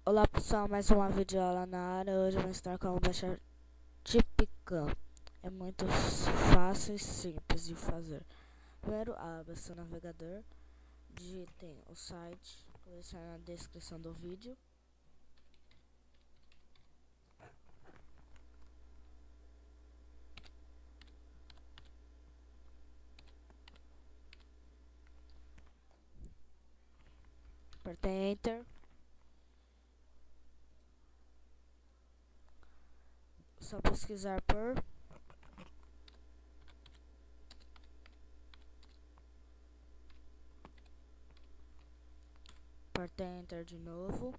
Olá pessoal, mais uma videoaula na área. Hoje eu vou ensinar como baixar Tipicam. É muito fácil e simples de fazer. Primeiro, abra seu navegador, digitem o site, vou deixar na descrição do vídeo. Apertem Enter. Só pesquisar por apertem Enter de novo.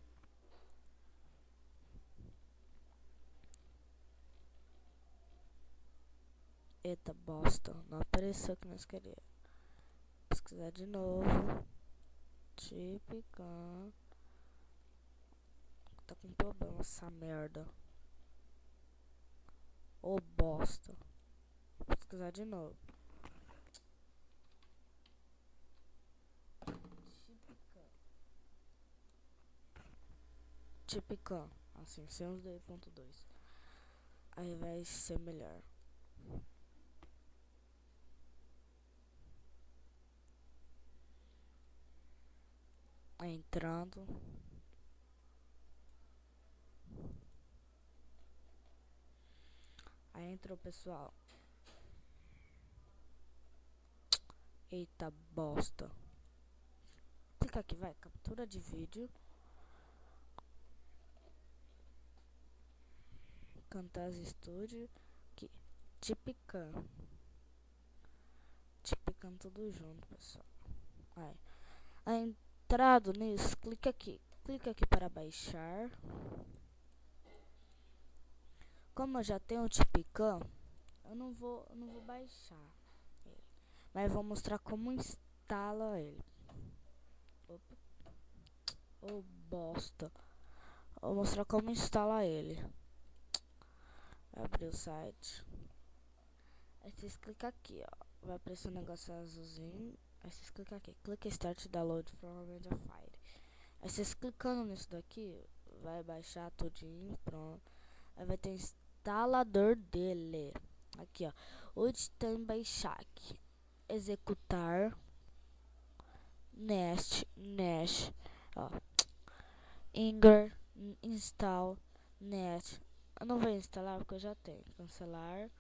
Eita bosta, não apareceu o que nós queríamos. Pesquisar de novo. Tipicam. Tá com problema essa merda. Ô bosta. Vou pesquisar de novo. Tipicam. Assim, sem os D.2. Aí vai ser melhor. Entrando. Aí entrou, pessoal. Eita bosta. Clica aqui, vai. Captura de vídeo. Camtasia Studio. Aqui. Tipicam. Tipicam tudo junto, pessoal. Aí entrado nisso, clica aqui. Clica aqui para baixar. Como eu já tenho o Tipicam, eu não vou baixar ele, mas vou mostrar como instala ele. Opa. Ô bosta. Vou mostrar como instala ele. Abrir o site. Aí vocês clicam aqui, ó. Vai aparecer um negócio azulzinho. Aí vocês clicam aqui. Clica Start Download from Mediafire. Aí vocês clicando nisso daqui, vai baixar tudinho, pronto. Aí vai ter o instalador dele. Aqui, ó. Onde tem baixar aqui. Executar. Nest, ó. Inger, install, net. Eu não vou instalar porque eu já tenho. Cancelar.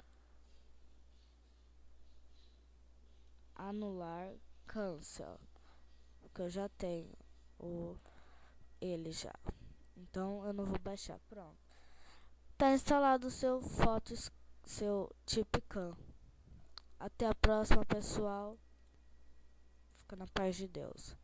Anular, cancel. Porque eu já tenho ele já. Então eu não vou baixar. Pronto. Tá instalado o seu seu Tipicam. Até a próxima, pessoal. Fica na paz de Deus.